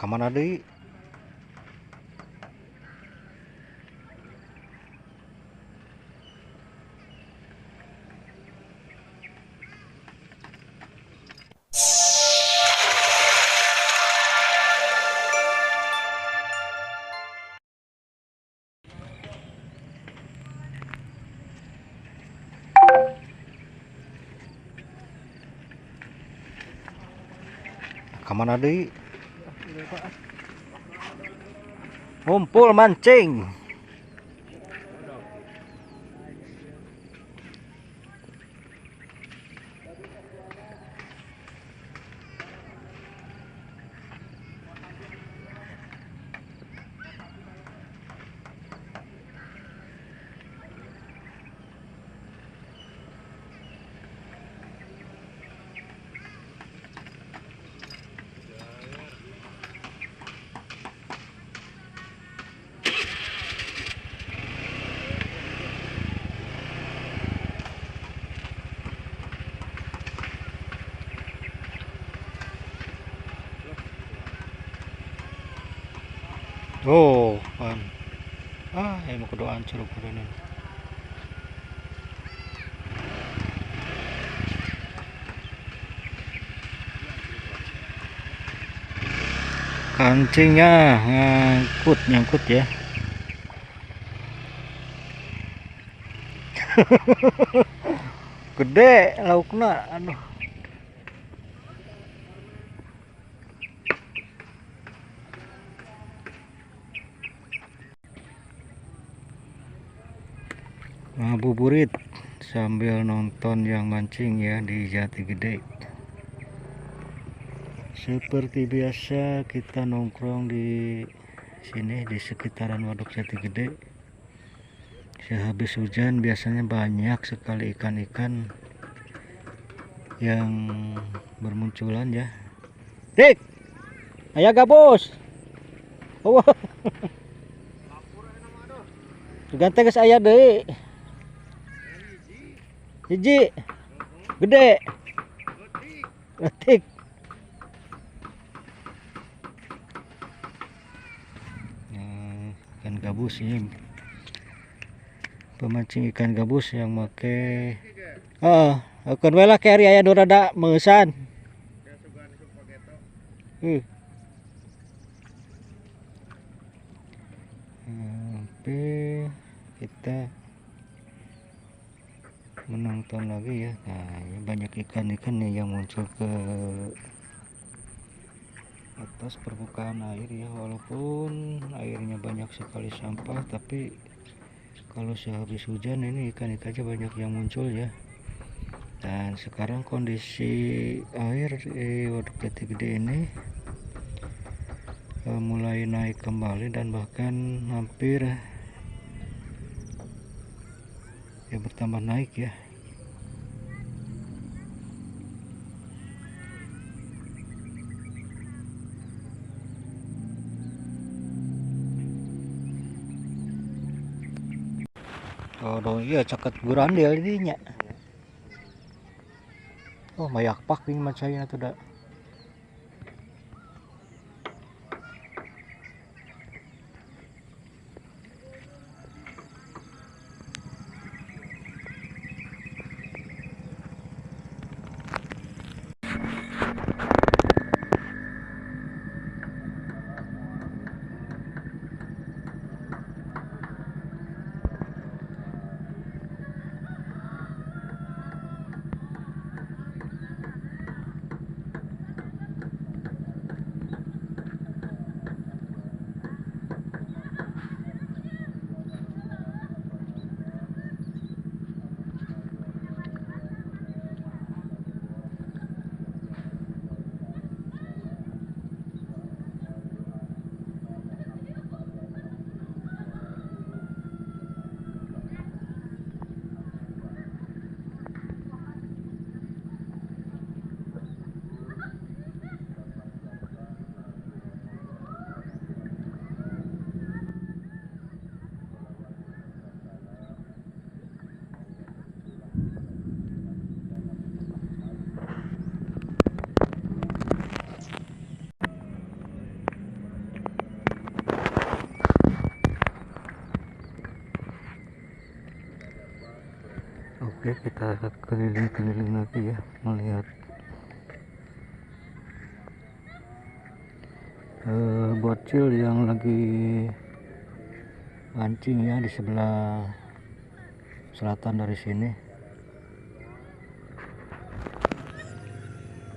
Kemana deui? Kemana deui? Ngumpul mancing. Oh, pan. Mau kedoaan curug kudunan. Kancingnya nyangkut ya. Gede laukna, aduh. Ngabuburit sambil nonton yang mancing ya di Jati Gede. Seperti biasa kita nongkrong di sini di sekitaran Waduk Jati Gede. Sehabis hujan biasanya banyak sekali ikan-ikan yang bermunculan ya. Dik, aya gabus. Oh, ganteng geus aya deui. Hiji gede letik. Ikan gabus ini pemancing ikan gabus yang make akan wela kari aya nu rada meusan. Sampai kita menonton lagi ya. Nah, ini banyak ikan-ikan nih yang muncul ke atas permukaan air ya, walaupun airnya banyak sekali sampah, tapi kalau sehabis hujan ini ikan-ikannya banyak yang muncul ya. Dan sekarang kondisi air di Waduk Jati Gede ini mulai naik kembali dan bahkan hampir ya bertambah naik ya. Oh iya caket gurandel ini nya. Oh mayak pak ini macanya tuh dah. Oke, kita keliling-keliling lagi ya, melihat bocil yang lagi mancing ya di sebelah selatan dari sini.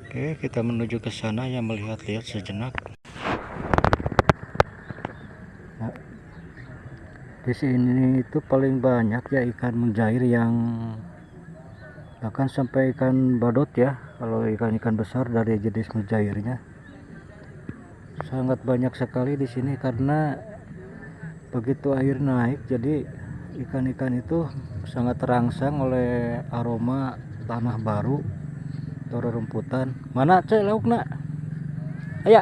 Oke, kita menuju ke sana ya, melihat-lihat sejenak. Nah, di sini itu paling banyak ya ikan mujair, yang bahkan sampai ikan badut ya. Kalau ikan-ikan besar dari jenis mujairnya sangat banyak sekali di sini, karena begitu air naik jadi ikan-ikan itu sangat terangsang oleh aroma tanah baru atau rerumputan. Mana cek lauk nak? Ayo.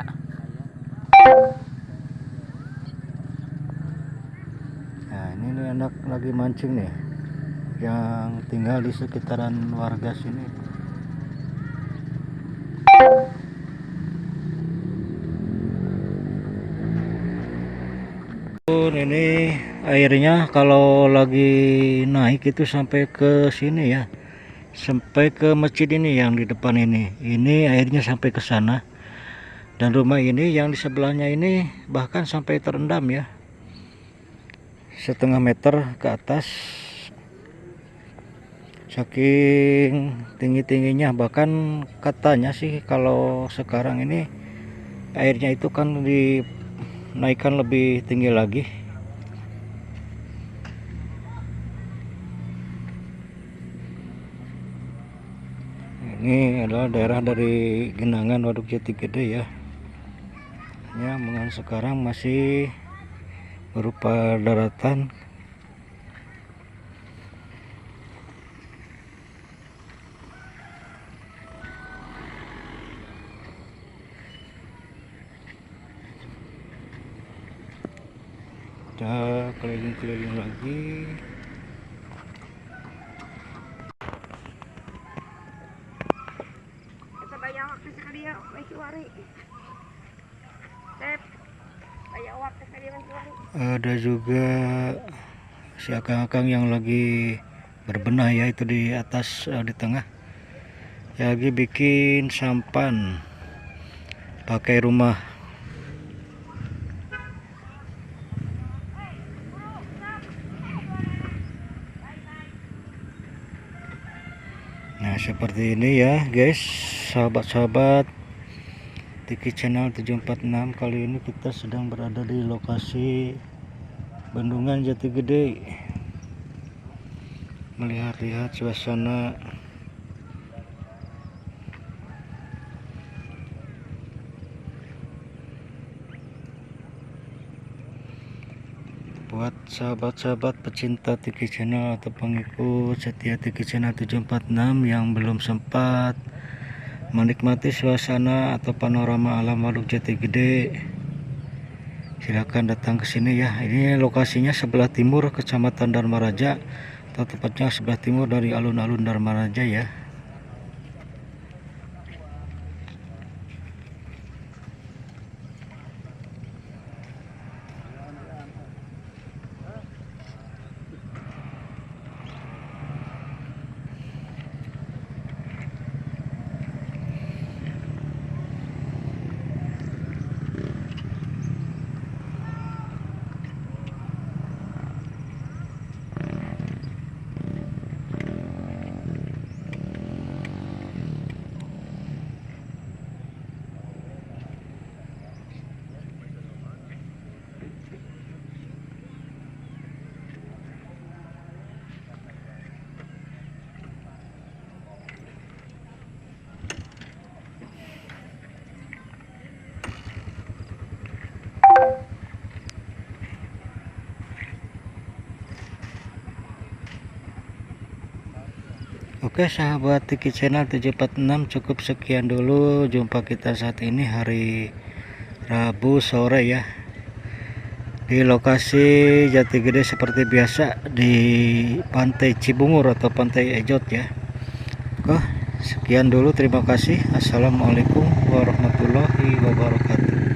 Nah, ini nih anak lagi mancing nih, yang tinggal di sekitaran warga sini. Ini airnya kalau lagi naik itu sampai ke sini ya, sampai ke masjid ini yang di depan ini airnya sampai ke sana. Dan rumah ini yang di sebelahnya ini bahkan sampai terendam ya, setengah meter ke atas, saking tinggi-tingginya. Bahkan katanya sih kalau sekarang ini airnya itu kan dinaikkan lebih tinggi lagi. Ini adalah daerah dari Genangan Waduk Jati Gede ya. Ya, dengan sekarang masih berupa daratan. Kita keliling-keliling lagi. Ada juga si akang-akang yang lagi berbenah ya, itu di atas, di tengah ya, lagi bikin sampan pakai rumah. Nah, seperti ini ya guys, sahabat-sahabat Tiki Channel 746. Kali ini kita sedang berada di lokasi Bendungan Jati Gede, melihat-lihat suasana buat sahabat-sahabat pecinta Tiki Channel atau pengikut setia Tiki Channel 746 yang belum sempat menikmati suasana atau panorama alam Waduk Jati Gede, silakan datang ke sini ya. Ini lokasinya sebelah timur Kecamatan Dharma Raja, atau tepatnya sebelah timur dari alun-alun Dharma Raja ya. Oke sahabat Tiki Channel 746, cukup sekian dulu jumpa kita saat ini hari Rabu sore ya, di lokasi Jati Gede seperti biasa di Pantai Cibungur atau Pantai Ejot ya. Oke, sekian dulu, terima kasih. Assalamualaikum warahmatullahi wabarakatuh.